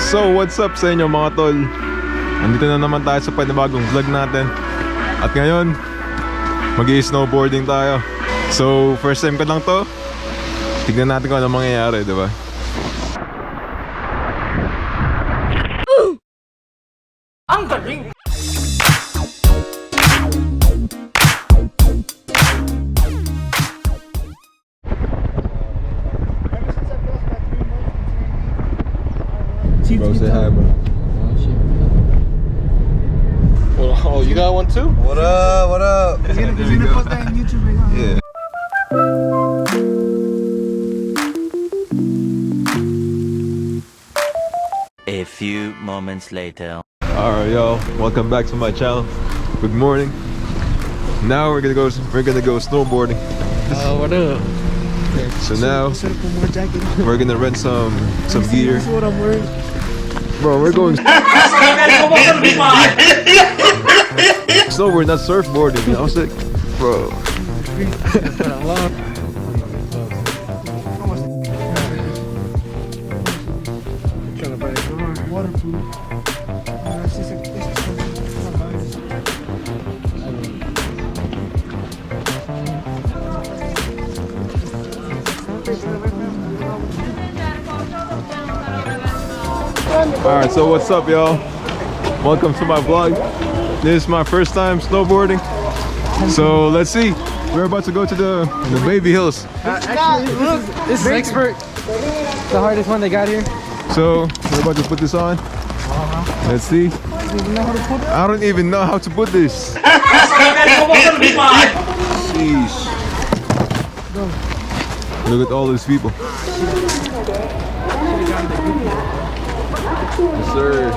So what's up sa inyo mga tol? Andito na naman tayo sa panibagong vlog natin. At ngayon, mag-i-snowboarding tayo. So first time ko lang to. Tignan natin kung ano mangyayari, diba? Ang galing! Bro, say hi, bro. Oh, you got one too? What up? What up? He's gonna post that on YouTube right now. Yeah. A few moments later. Alright, y'all. Welcome back to my channel. Good morning. Now we're gonna go snowboarding. What up? So now Should have put more jacket on. we're gonna rent some gear. This is what I'm wearing. Bro, we're going snowboard, not surfboarding. You know what I'm saying? Bro. Waterproof. Alright, so what's up, y'all? Welcome to my vlog. This is my first time snowboarding. So let's see. We're about to go to the Baby Hills. This is expert. The hardest one they got here. So we're about to put this on. Let's see. I don't even know how to put this. Sheesh. Look at all these people. Yes, sir.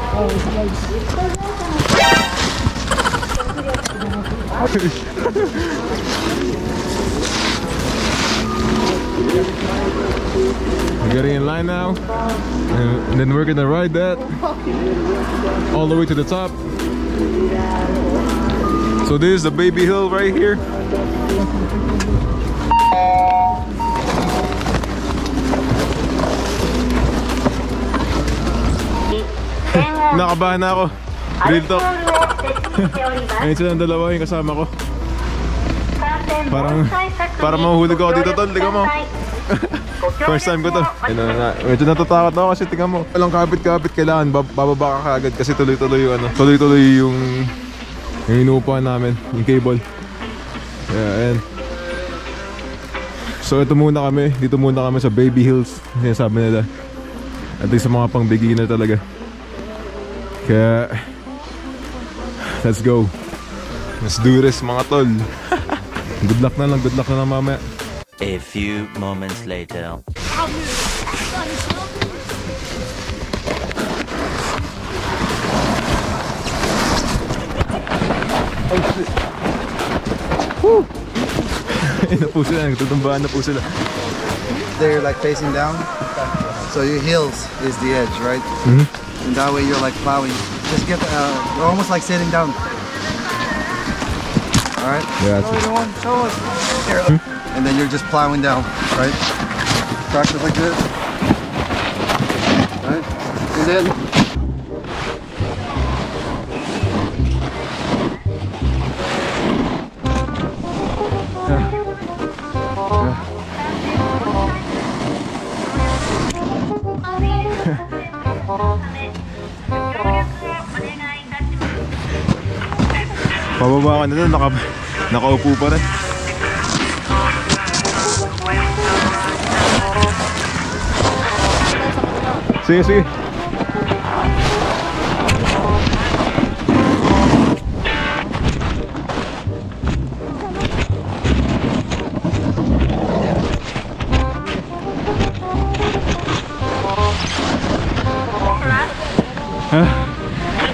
We're getting in line now, and then we're gonna ride that all the way to the top. So this is the Baby Hill right here. Nakabahan na ako. Real talk. Ngayon silang dalawa yung kasama ko. Parang mahuhulog ako dito, tol. Tingnan mo. First time ko to. Medyo natatakot ako kasi tingnan mo. Walang kapit-kapit, kailangan bababa ka kaagad kasi tuloy-tuloy yung tuloy-tuloy yung inuupuan namin, yung cable. Yeah, and so ito muna kami, dito muna kami sa Baby Hills, sinasabi nila. At least sa mga pang beginner talaga. Kaya let's go. Let's do this mga tol. Good luck na lang mamaya. A few moments later. Woo! Na po sila, nagtutumbahan na po sila. They're like facing down. So your heels is the edge, right? And that way you're like plowing. Just get, you're almost like sitting down. All right? Yeah, Show us. And then you're just plowing down, right? Practice like this. Right? And then pababa ka na doon, nakaupo pa rin. Sige, sige.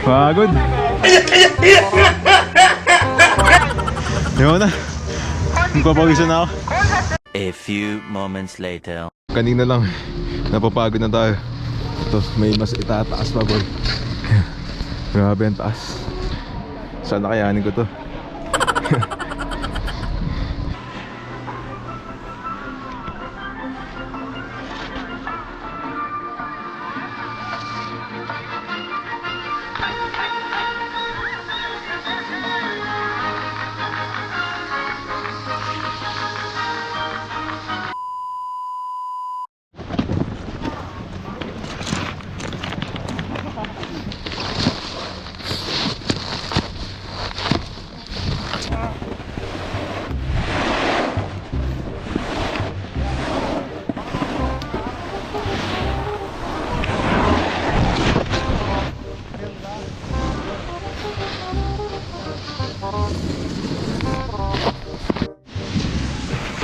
Pagod. Yun na. Magpapawisan na ako. A few moments later. Kanina lang, napapagod na tayo. Ito, may mas itataas pa, boy. Grabe ang taas. Sana kayanin ko to.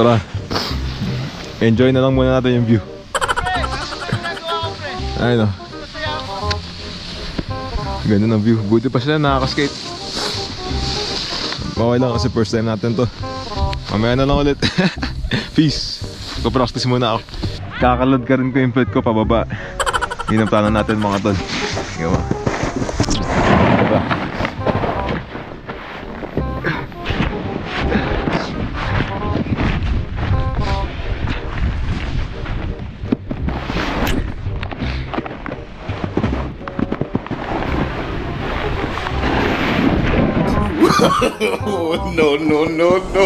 Tara. Enjoy na lang muna natin yung view. Ayun o. Ganda ng view. Buti pa sila nakakaskate. Bawal lang kasi first time natin to. Mamaya na lang ulit. Peace. Ko-practice muna ako. Kakalad ka rin ko yung plate ko pababa. Yun ang plano natin mga tol. Gawa. Diba? No, no, no, no.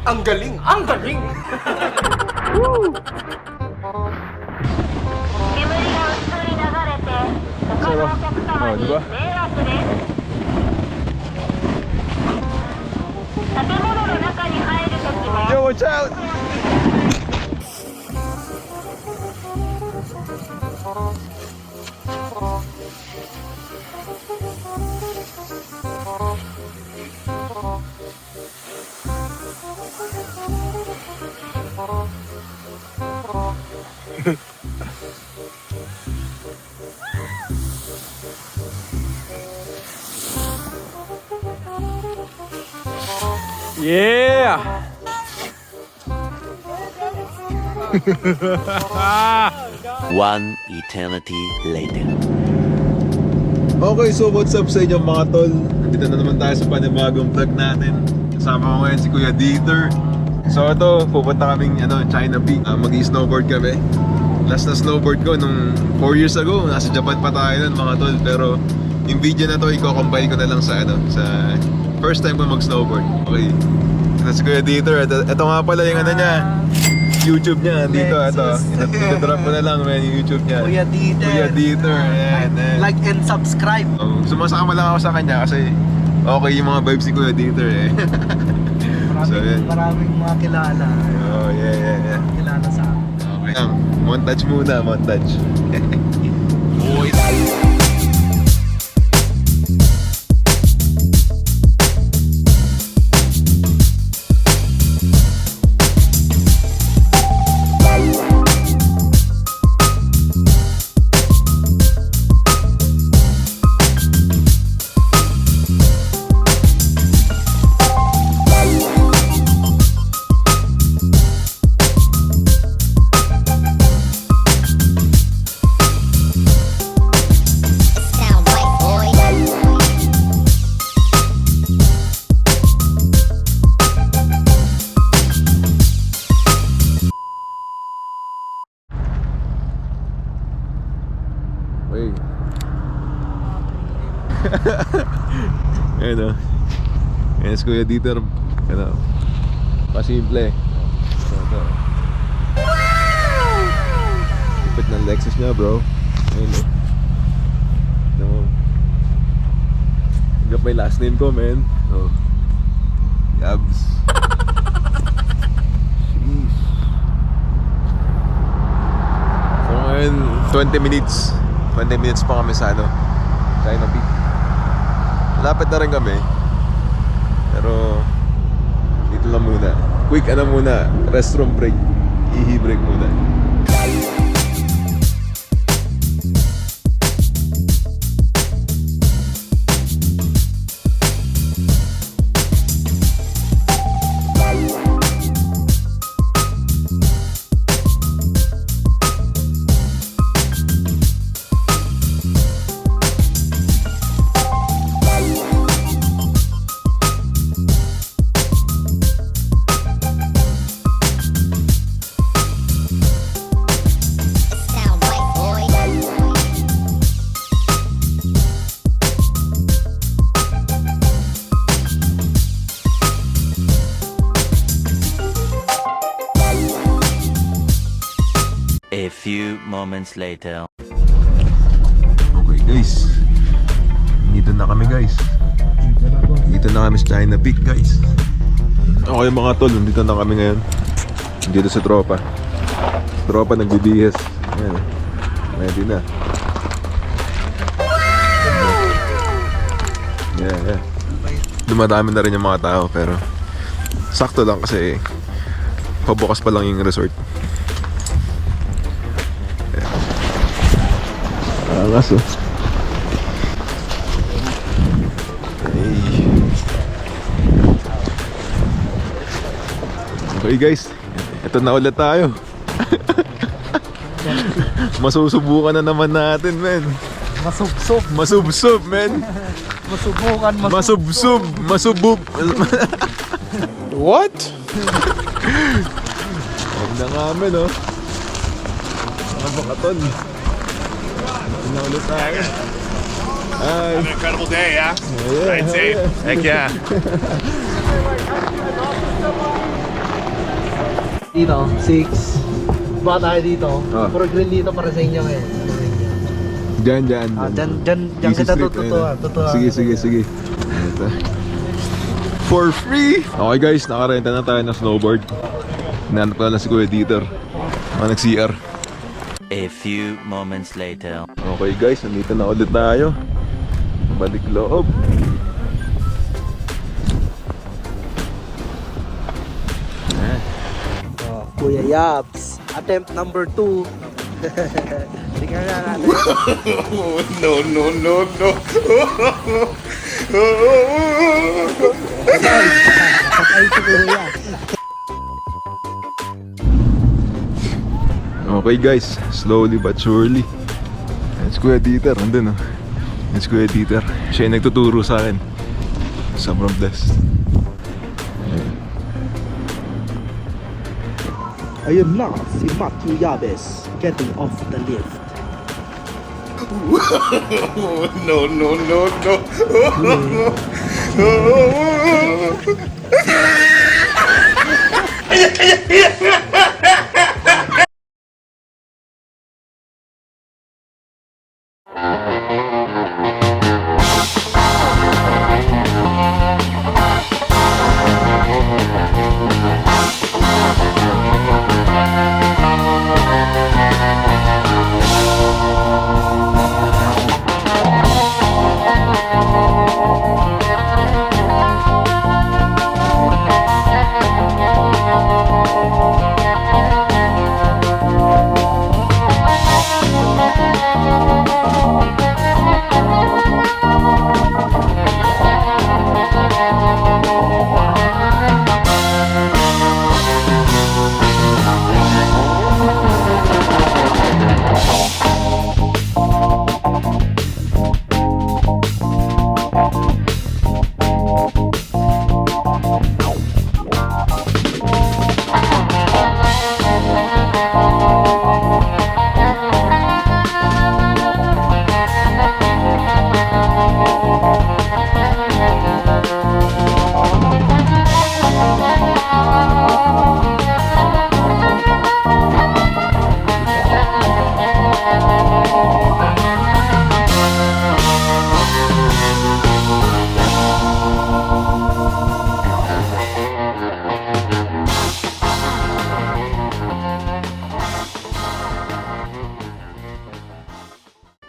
Ang galing! Ang galing! 煙が移り流れて他のお客様に迷惑です建物の中に入るときも Yo, watch out! Yeah! One eternity later. Okay, so what's up sa inyo mga tol? Nandito na naman tayo sa panibagong vlog natin. Kasama ko ngayon si Kuya Dieter. So ito, pupunta kaming China Peak. Mag-snowboard kami. Last na snowboard ko nung 4 years ago. Nasa Japan pa tayo nun mga tol. Pero yung video na to, i-combine ko na lang sa sa first time ko mag-snowboard. Okay. Ito si Kuya Dieter. Ito nga pala yung niya. YouTube niya, dito, ito. Ito-drop ko na lang, man, yung YouTube niya. Kuya Dieter. Kuya Dieter, ayan. Like and subscribe. Oh, sumasama lang ako sa kanya kasi okay yung mga vibes ni Kuya Dieter eh. So, yan. Maraming mga kilala. Oh, yeah. Kilala sa akin. Okay lang. Montage muna, montage. Sound white boy. Wait. Ayan o. Ayan si Kuya Dieter. Pasimple. Ito. Ipit ng Lexus niya bro. Ayun o. Ito mo. Hanggang may last name ko men. Oh. Yabs. Sheesh. So ngayon 20 minutes. 20 minutes pa kami sa China Peak. Malapit na rin kami. Pero dito lang muna. Quick muna, restroom break. Ihi break muna. Sound white boy. A few moments later. Okay guys. Dito na kami guys. Dito na kami sa China Peak guys. Okay mga tol, nandito na kami ngayon. Dito sa tropa. Tropa nagbibihis. Ayan. Ready na. Yeah. Dumadami na rin yung mga tao pero sakto lang kasi pabukas pa lang yung resort. Angas oh. Okay guys, ito na ulit tayo. Masusubukan na naman natin, men. Masubsob. Masubsob, men. Masubukan. Masubsob. Masubub. What? Huwag na nga, men, oh. Mga bakaton. Ito na ulit tayo. Ay. An incredible day, yeah? Yeah, Ride safe. Heck yeah. Dito, 6. Baka tayo dito. Puro green dito para sa inyo ngayon. Diyan. Diyan Easy kita street, tututuan. Sige. Ito. For free! Okay guys, nakarenta na tayo ng snowboard. Hinanap ko na si Kuya Dieter. Nag-CR. A few moments later. Okay guys, nandito na ulit tayo. Balik loob. Kuya Yaps, attempt number 2. Tingnan nga natin. No. Patay si Kuya. Okay guys, slowly but surely. It's Kuya Dieter, andun oh. It's Kuya Dieter. Siya yung nagtuturo sa akin. Sobrang blessed. Ayun na, si Matthew Yabes getting off the lift. No.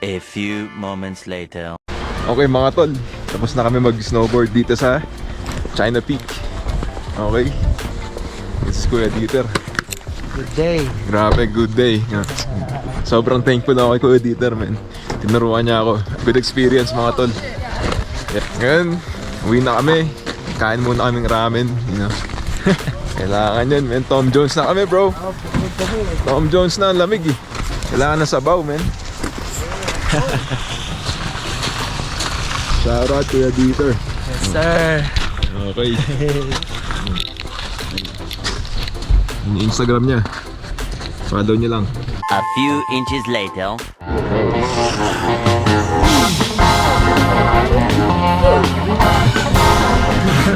A few moments later. Okay mga tol, tapos na kami mag-snowboard dito sa China Peak. Okay. This is Kuya Dieter. Good day. Grabe, good day. Sobrang thankful ako kay Kuya Dieter, man. Tinuruan niya ako. Good experience mga tol. Yeah. Ngayon, uwi na kami. Kain muna kaming ramen, you know. Kailangan yun, man. Tom Jones na kami, bro. Tom Jones na, ang lamig eh. Kailangan na sabaw, man. Shoutout Kuya Dieter. Yes, sir. Okay. Yung Instagram niya. Follow niyo lang. A few inches later.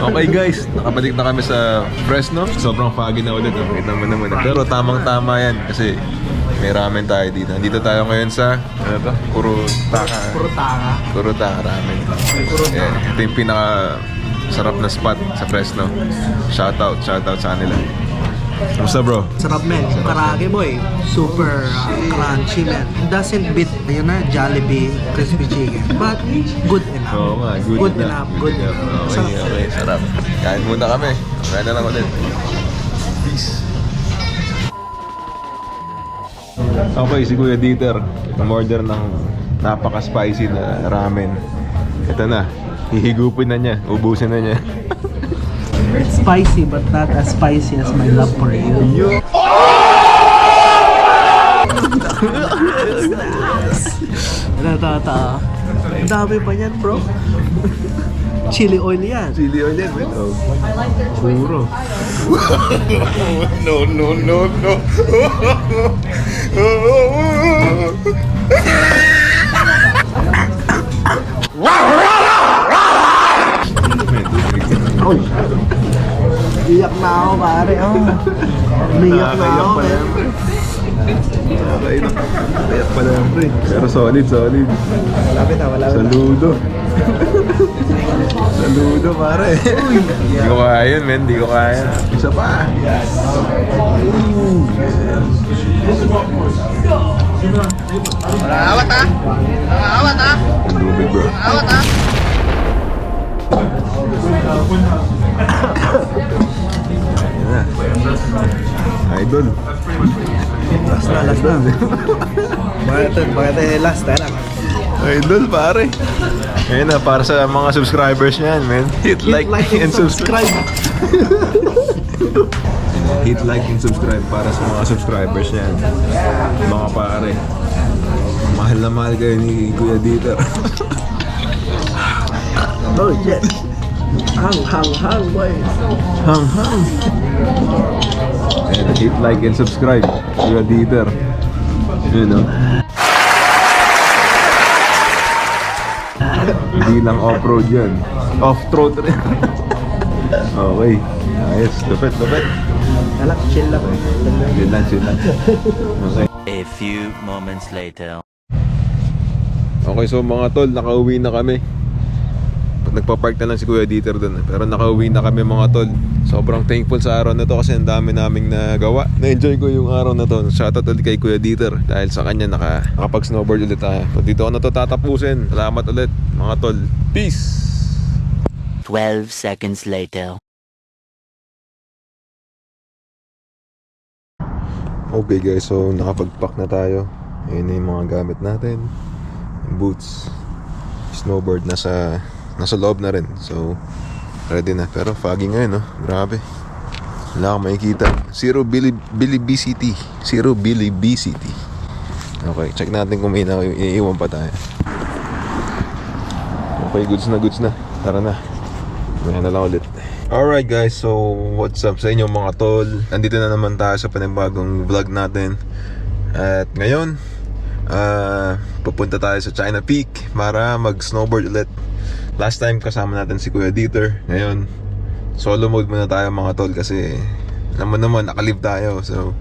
Okay guys, nakabalik na kami sa Fresno. Sobrang foggy na ulit. Kita mo naman. Pero tamang-tama yan kasi may ramen tayo dito. Dito tayo ngayon sa ano to? Kurutaka. Kurutaka ramen. Yeah, ito yung pinaka sarap na spot sa Fresno. Shoutout sa kanila. Kamusta bro? Sarap men, yung karage mo eh. Super crunchy men. It doesn't beat, yun na, Jollibee crispy chicken. But good enough. Oo nga, good enough. Good enough. Sarap. Okay, sarap. Kain muna kami. Kain na lang ulit. Peace. Okay, si Kuya Dieter. Umorder ng napaka-spicy na ramen. Ito na. Hihigupin na niya. Ubusin na niya. Spicy but not as spicy as my love for you. Ito. Ang dami pa yan bro. Chili oil yan. Chili oil yan, man. Oh. Puro. No, no, no, no. Uy. Iyak na ako pare. Iyak na ako. Kaya pala yan, pre. Pero solid. Malapit na. Saludo. Saludo, pare. Hindi ko kaya yun, men. Hindi ko kaya. Isa pa. Awat ah! Lubig, bro. Idol. Last na. Bakit last na? Idol, pare. Ayun na, para sa mga subscribers niyan, man. Hit like and subscribe. Hit like and subscribe para sa mga subscribers niyan. Mga pare. Mahal na mahal kayo ni Kuya Dieter. Oh shit. Hang boy. Hang. And hit like and subscribe, Kuya Dieter. You know. Hindi lang off-road yan. Off-road rin. Okay. Ayos. Lupit. Chill lang. Chill lang. Okay. A few moments later. Okay, so mga tol, nakauwi na kami. Nagpa-park na lang si Kuya Dieter doon. Pero nakauwi na kami mga tol. Sobrang thankful sa araw na to kasi ang dami naming nagawa. Na-enjoy ko yung araw na to. Shoutout ulit kay Kuya Dieter. Dahil sa kanya nakapag-snowboard ulit tayo. So dito ko na to tatapusin. Salamat ulit mga tol. Peace! 12 seconds later. Okay guys, so nakapag-pack na tayo. Ayun na yung mga gamit natin. Yung boots. Snowboard nasa loob na rin. So ready na. Pero foggy ngayon, no? Grabe. Wala akong makikita. Zero BCT. Okay, check natin kung may iiwan pa tayo. Okay, goods na. Tara na. Maya na lang ulit. Alright guys, so what's up sa inyo mga tol? Nandito na naman tayo sa panibagong vlog natin. At ngayon pupunta tayo sa China Peak para mag-snowboard ulit. Last time kasama natin si Kuya Dieter. Ngayon, solo mode muna tayo mga tol kasi alam mo naman, nakalib tayo. So,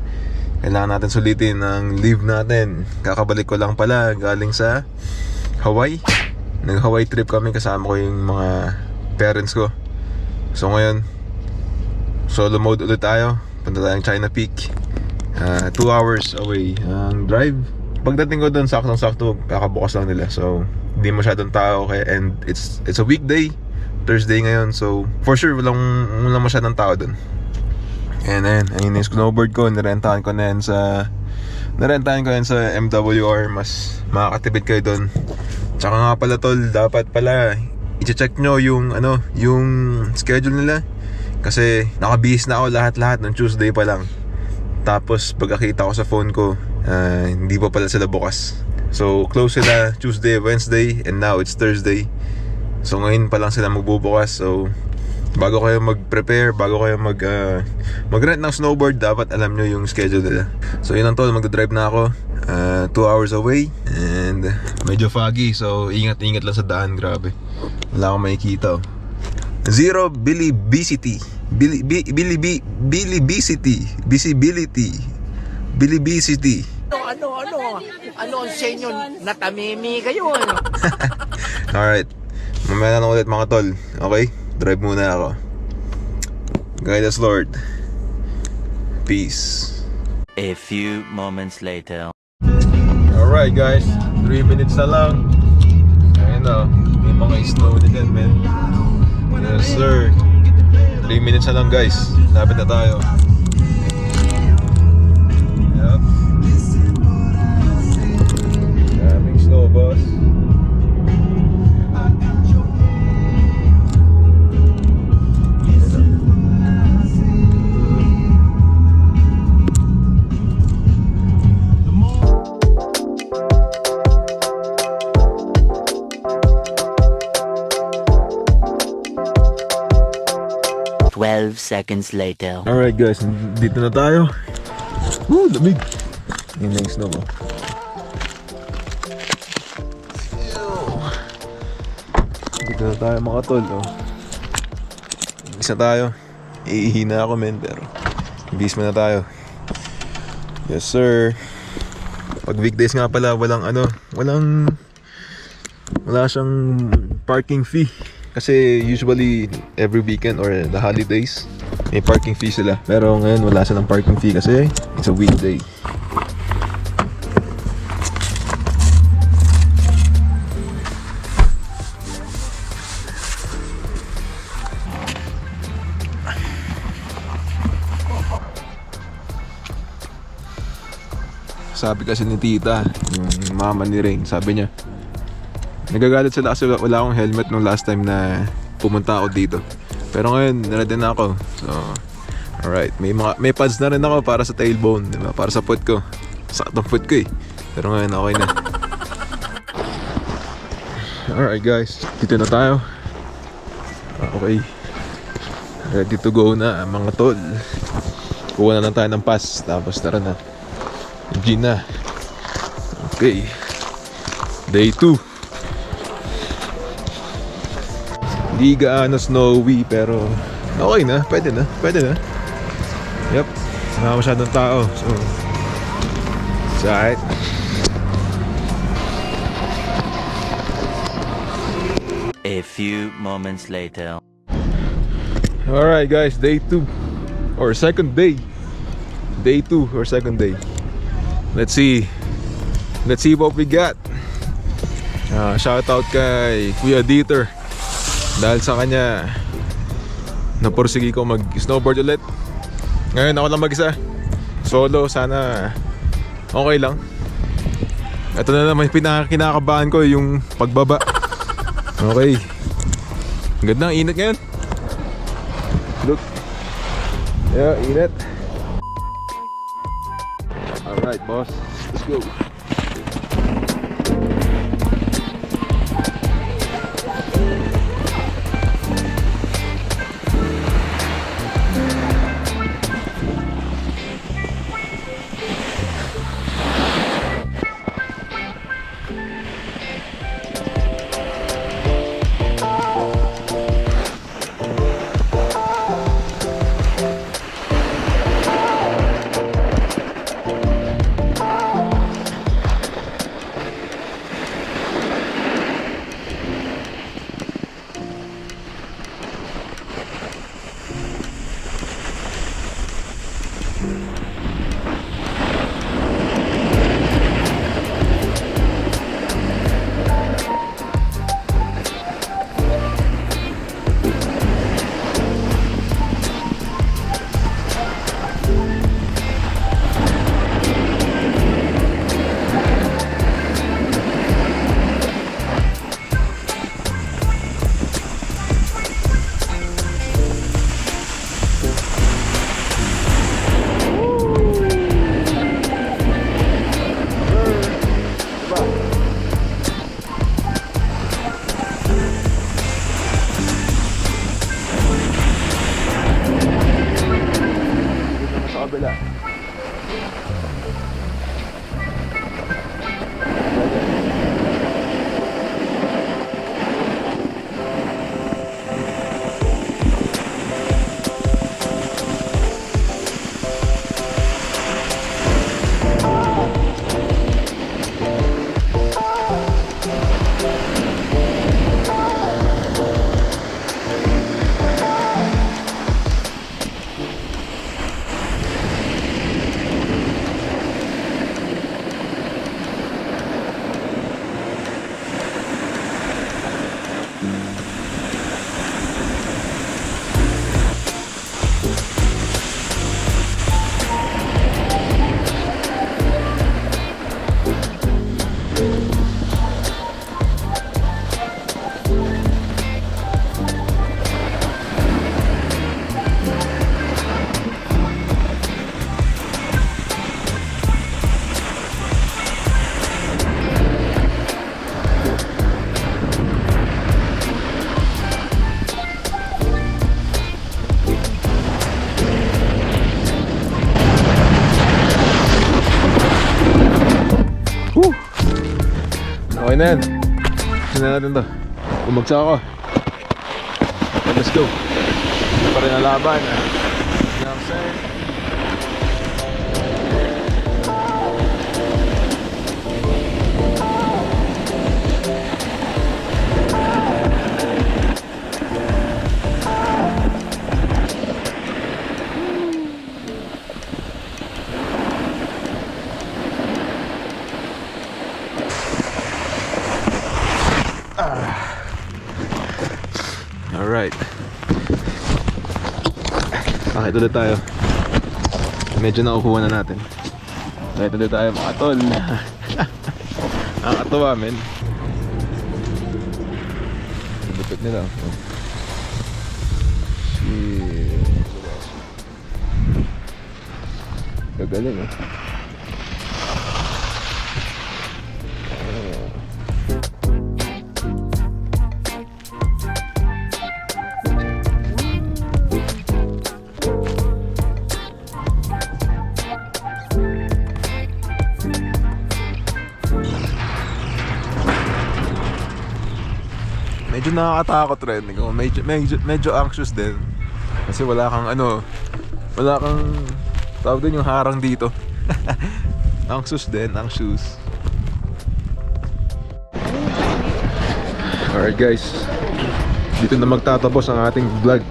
kailangan natin sulitin ang leave natin. Kakabalik ko lang pala galing sa Hawaii. Nag-Hawaii trip kami, kasama ko yung mga parents ko. So ngayon, solo mode ulit tayo. Punta tayong China Peak. 2 hours away ang drive. Pagdating ko doon, saktong-sakto, kakabukas lang nila. So, hindi masyadong tao. And it's a weekday, Thursday ngayon. So, for sure, walang masyadong tao doon. And then, ayun yung snowboard ko. Nirentahan ko na yan sa MWR. Mas makakatipid kayo doon. Tsaka nga pala tol, dapat pala i-check nyo yung schedule nila. Kasi nakabihis na ako lahat ng Tuesday pa lang. Tapos pagkakita ko sa phone ko, hindi pa pala sila bukas. So close sila Tuesday, Wednesday, and now it's Thursday. So ngayon pa lang sila magbubukas. So bago kayo mag-prepare, bago kayo mag-rent ng snowboard, dapat alam nyo yung schedule nila. So yun ang tol, magdadrive na ako. 2 hours away. And medyo foggy, so ingat-ingat lang sa daan. Grabe, wala akong makikita. Zero visibility. Ano ang sa inyo? Natamimi kayo, ano? Alright, mamaya na lang ulit mga tol. Okay? Drive muna ako. Guide us, Lord. Peace. A few moments later. Alright guys, 3 minutes na lang. Ayun na, may mga snow na dyan, man. Yes sir. 3 minutes na lang guys, lapit na tayo. Yup. Daming snow, boss. 12 seconds later. Alright guys, dito na tayo. Woo, lamig. Yun na yung snow, oh. Dito na tayo mga tol, oh. Isa tayo. Iihina ako, men, pero bis mo na tayo. Yes sir. Pag weekdays nga pala, wala siyang parking fee. Kasi usually every weekend or the holidays may parking fee sila. Pero ngayon wala silang parking fee kasi it's a weekday. Sabi kasi ni tita, yung mama ni Rain, sabi niya nagagalit sila kasi wala akong helmet nung last time na pumunta ako dito. Pero ngayon, ready na ako. So, alright. May pads na rin ako para sa tailbone, diba? Para sa foot ko. Saktong foot ko eh. Pero ngayon, okay na. Alright guys, dito na tayo. Okay. Ready to go na mga tol. Kuha na lang tayo ng pass. Tapos tara na. G na. Okay. Day 2. Hindi gaano snowy pero okay na, pwede na. Yep, wala masyadong tao, so it's alright. A few moments later. Alright guys, day 2 or second day. Day 2 or second day. Let's see what we got. Shout out kay Kuya Dieter. Dahil sa kanya napursigi ko mag-snowboard ulit. Ngayon ako lang mag-isa. Solo, sana okay lang. Ito na naman kinakabahan ko, yung pagbaba. Okay. Ang ganda, init ngayon. Look. Yeah, init. Alright boss, let's go. Okay na yan. Gusto na natin to. Bumagsak ako. Let's go. Ito pa rin ang laban. You know what I'm saying? Alright. Okay, tuloy tayo. Medyo nakukuha na natin. Okay, tuloy tayo mga tol. Nakakatawa, men. Lupit nila. Shit. Gagaling, eh. Medyo nakakatakot rin. Medyo anxious din. Kasi wala kang tawag din yung harang dito. Anxious din, anxious. Alright guys, dito na magtatapos ang ating vlog,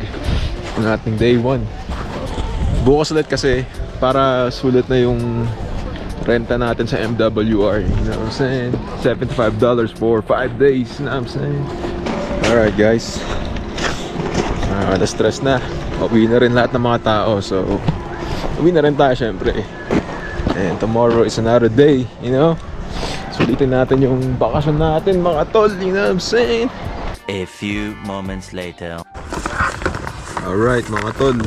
ang ating day 1. Bukas ulit kasi para sulit na yung renta natin sa MWR. You know what I'm saying? $75 for 5 days. You know what I'm saying? Alright guys, alas stress na. Uwi na rin lahat ng mga tao. So uwi na rin tayo syempre. And tomorrow is another day, you know. Sulitin natin yung bakasyon natin mga tol. You know what I'm saying? A few moments later. Alright mga tol,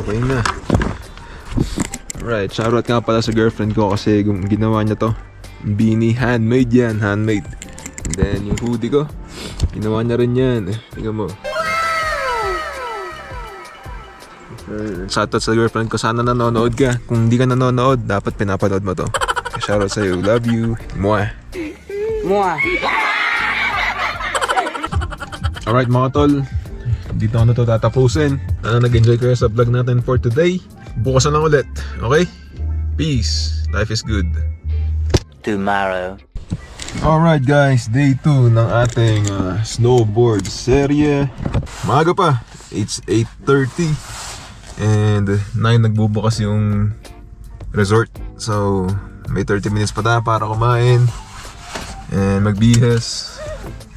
okay na. Alright, shoutout nga pala sa girlfriend ko kasi ginawa niya to. Beanie, handmade yan, handmade. And then yung hoodie ko, ginawa niya rin yan. Tingnan mo. Shoutout sa girlfriend ko, sana nanonood ka. Kung hindi ka nanonood, dapat pinapanood mo to. Shoutout sa'yo, love you. Mwah. Mwah. Alright mga tol, dito ko na to tatapusin. Nag-enjoy kayo sa vlog natin for today. Bukas na lang ulit, okay? Peace, life is good. Tomorrow. Alright guys, day 2 ng ating snowboard serye. Maaga pa, it's 8:30 and 9 nagbubukas yung resort. So may 30 minutes pa tayo para kumain and magbihis.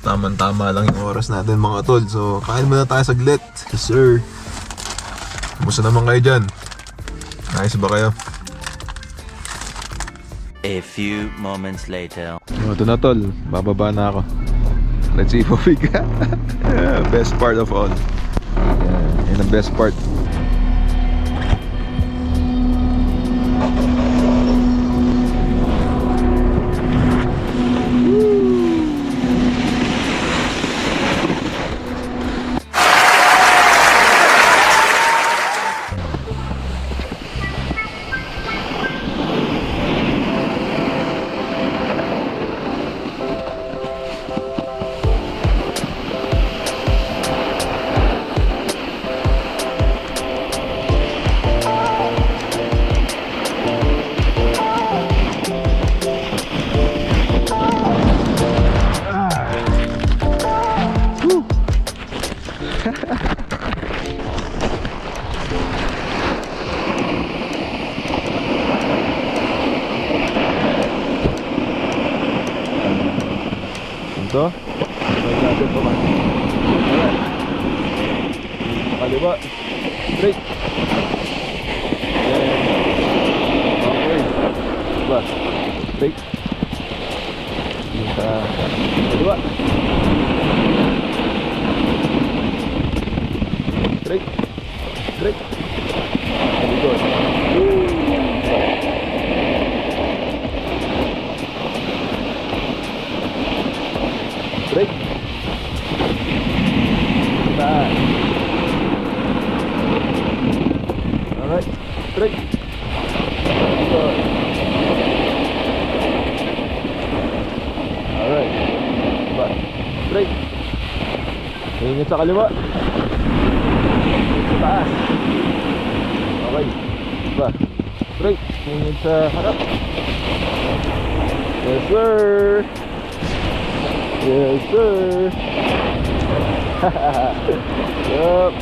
Tama-tama lang yung oras natin mga tol. So kain muna tayo saglit. Yes sir. Kumusta naman kayo dyan? Nice ba kayo? A few moments later. Ito na tol, bababa na ako. Let's see if we got best part of all. Yan ang best part. Ito. Kaliwa. Straight. Okay. Diba? Straight. Sa kaliwa. Straight. Straight. Likod. Straight. Back. Alright. Straight. Good. Alright. Straight. Ingat sa kaliwa. Sa taas. Okay. Diba? Straight. Ingat sa harap. Yes sir. Yes sir. Yup.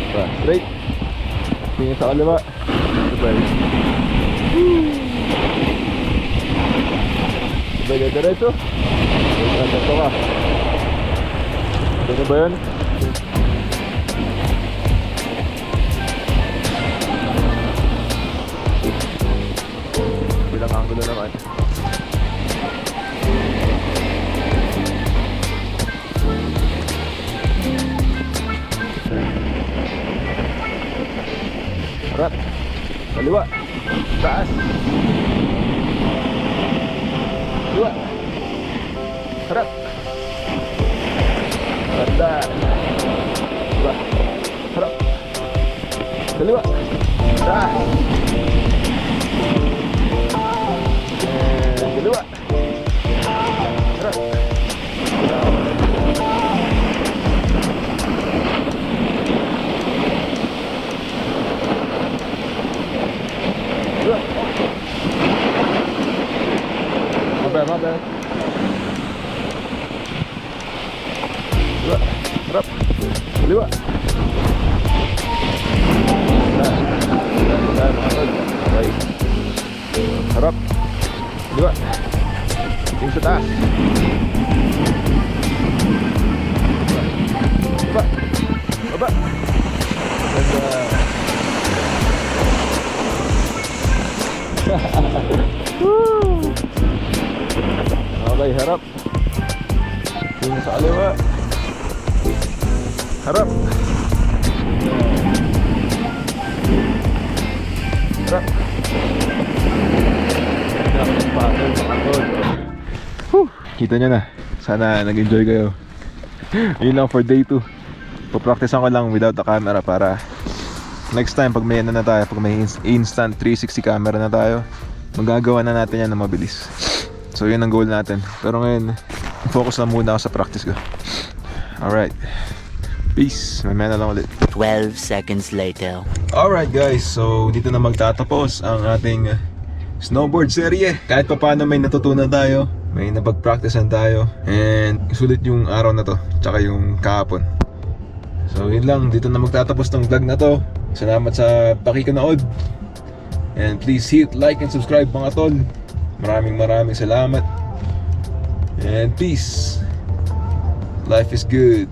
Diba? Straight. Ingat sa kaliwa. Diba? Diba diretso? Diretso ka. Ano ba yun? Bilang angulo naman. Harap. Kaliwa. Taas. Kaliwa. Harap. Banda. Kaliwa. Harap. Kaliwa. Taas. Kaliwa. Harap. My bad. Kaliwa. Harap. Kaliwa. Okay. Harap. Kaliwa. Tingin sa taas. Baba. Baba. Okay, harap. Tingin sa kaliwa. Harap. Harap. Kita nyo na. Sana nag-enjoy kayo. Yun lang for day 2. Papracticean ko lang without the camera para next time pag may ano na tayo, pag may instant 360 camera na tayo, magagawa na natin yan na mabilis. So yun ang goal natin. Pero ngayon, focus na muna ako sa practice ko. Alright. Peace. Mamaya na lang ulit. 12 seconds later. Alright guys, so dito na magtatapos ang ating snowboard serye. Kahit pa paano may natutunan tayo, may napag-practicean tayo, and sulit yung araw na to, tsaka yung kahapon. So yun lang, dito na magtatapos tong vlog na to. Salamat sa pakikanood. And please hit like and subscribe mga tol. Maraming salamat. And peace. Life is good.